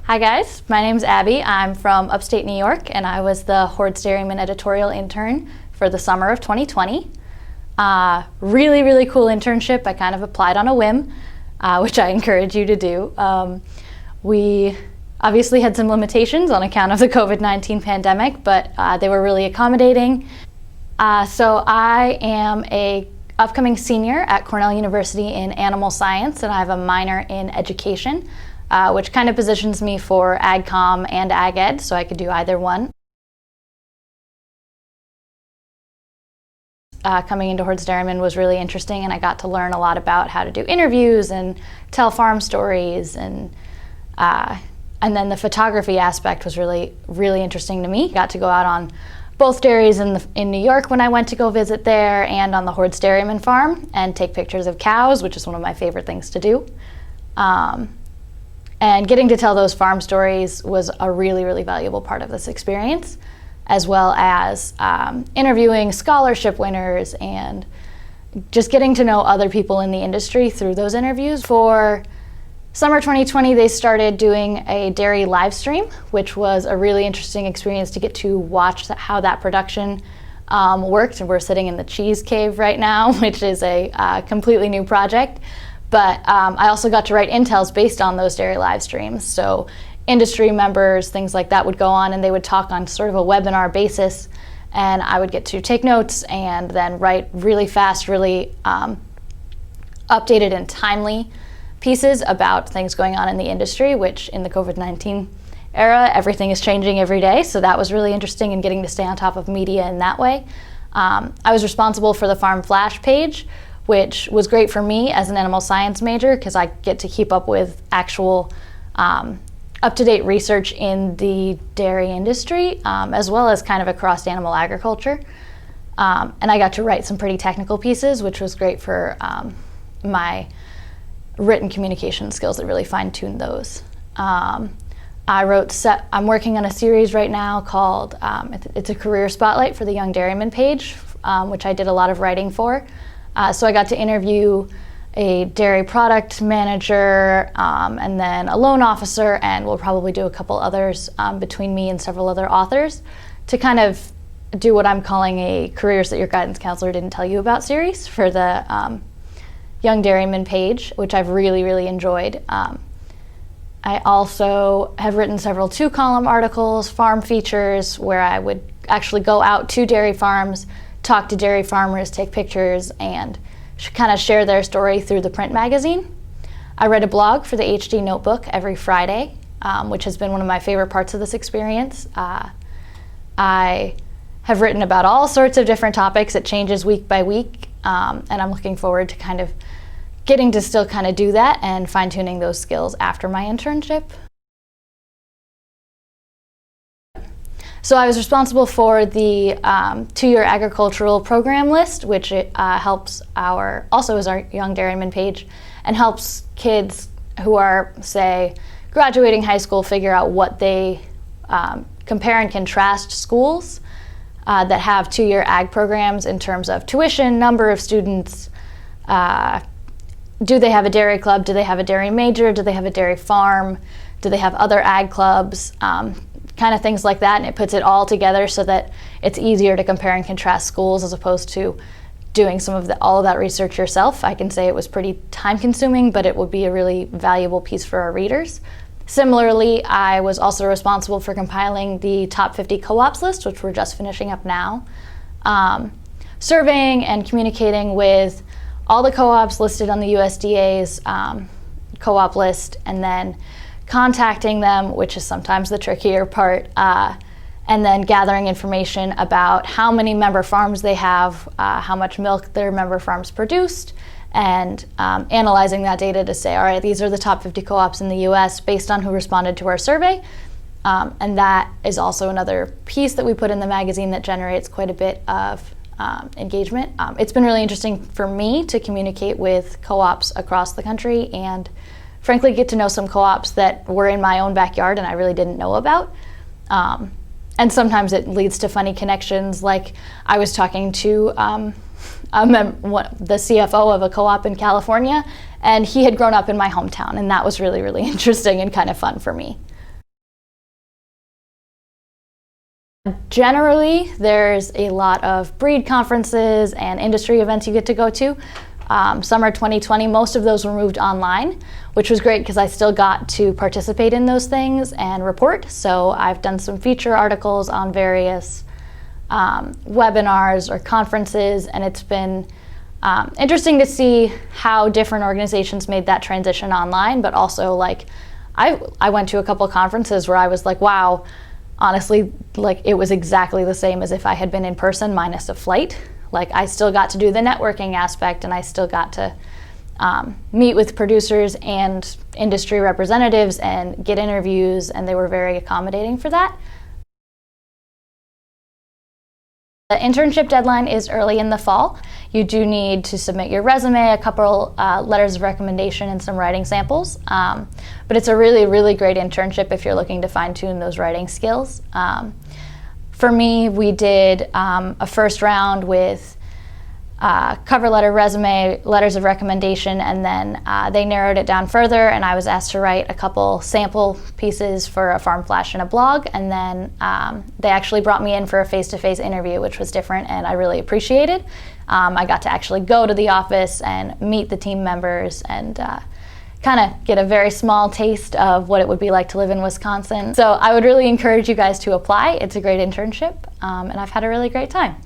Hi guys, my name's Abbie. I'm from upstate New York and I was the Hoard Dairyman Editorial intern for the summer of 2020. Really cool internship. I kind of applied on a whim, which I encourage you to do. We obviously had some limitations on account of the COVID-19 pandemic, but they were really accommodating. So I am a upcoming senior at Cornell University in animal science, and I have a minor in education, which kind of positions me for ag comm and ag ed, so I could do either one. Coming into Hoard's Dairyman was really interesting, and I got to learn a lot about how to do interviews and tell farm stories, and then the photography aspect was really interesting to me. Got to go out on both dairies in New York when I went to go visit there, and on the Hoard's Dairyman farm, and take pictures of cows, which is one of my favorite things to do. And getting to tell those farm stories was a really valuable part of this experience, as well as interviewing scholarship winners and just getting to know other people in the industry through those interviews. For summer 2020, they started doing a dairy live stream, which was a really interesting experience to get to watch how that production worked. And we're sitting in the cheese cave right now, which is a completely new project. But I also got to write intels based on those dairy live streams. So industry members, things like that would go on and they would talk on sort of a webinar basis, and I would get to take notes and then write really fast, really updated and timely pieces about things going on in the industry, which in the COVID-19 era, everything is changing every day. So that was really interesting, and getting to stay on top of media in that way. I was responsible for the Farm Flash page, which was great for me as an animal science major because I get to keep up with actual up-to-date research in the dairy industry, as well as kind of across animal agriculture. And I got to write some pretty technical pieces, which was great for my written communication skills that really fine-tuned those. I'm working on a series right now called, it's a career spotlight for the Young Dairyman page, which I did a lot of writing for. So I got to interview a dairy product manager, and then a loan officer, and we'll probably do a couple others between me and several other authors to kind of do what I'm calling a Careers That Your Guidance Counselor Didn't Tell You About series for the Young Dairyman page, which I've really enjoyed. I also have written several 2-column articles, farm features, where I would actually go out to dairy farms, talk to dairy farmers, take pictures, and kind of share their story through the print magazine. I write a blog for the HD Notebook every Friday, which has been one of my favorite parts of this experience. I have written about all sorts of different topics. It changes week by week, and I'm looking forward to kind of getting to still kind of do that and fine-tuning those skills after my internship. So I was responsible for the 2-year agricultural program list, which helps also is our Young Dairyman page, and helps kids who are, say, graduating high school figure out what they compare and contrast schools that have 2-year ag programs in terms of tuition, number of students, do they have a dairy club, do they have a dairy major, do they have a dairy farm, do they have other ag clubs, kind of things like that, and it puts it all together so that it's easier to compare and contrast schools as opposed to doing all of that research yourself. I can say it was pretty time-consuming, but it would be a really valuable piece for our readers. Similarly, I was also responsible for compiling the top 50 co-ops list, which we're just finishing up now, surveying and communicating with all the co-ops listed on the USDA's co-op list, and then contacting them, which is sometimes the trickier part, and then gathering information about how many member farms they have, how much milk their member farms produced, and analyzing that data to say, all right, these are the top 50 co-ops in the US based on who responded to our survey. And that is also another piece that we put in the magazine that generates quite a bit of engagement. It's been really interesting for me to communicate with co-ops across the country and frankly get to know some co-ops that were in my own backyard and I really didn't know about. And sometimes it leads to funny connections, like I was talking to the CFO of a co-op in California, and he had grown up in my hometown, and that was really interesting and kind of fun for me. Generally, there's a lot of breed conferences and industry events you get to go to. Summer 2020, most of those were moved online, which was great because I still got to participate in those things and report. So I've done some feature articles on various webinars or conferences, and it's been interesting to see how different organizations made that transition online, but also like I went to a couple of conferences where I was like, wow, honestly, like it was exactly the same as if I had been in person minus a flight. Like I still got to do the networking aspect, and I still got to meet with producers and industry representatives and get interviews, and they were very accommodating for that. The internship deadline is early in the fall. You do need to submit your resume, a couple letters of recommendation, and some writing samples. But it's a really, really great internship if you're looking to fine-tune those writing skills. For me, we did a first round with cover letter, resume, letters of recommendation, and then they narrowed it down further, and I was asked to write a couple sample pieces for a farm flash and a blog, and then they actually brought me in for a face-to-face interview, which was different and I really appreciated. I got to actually go to the office and meet the team members and kind of get a very small taste of what it would be like to live in Wisconsin. So I would really encourage you guys to apply. It's a great internship, and I've had a really great time.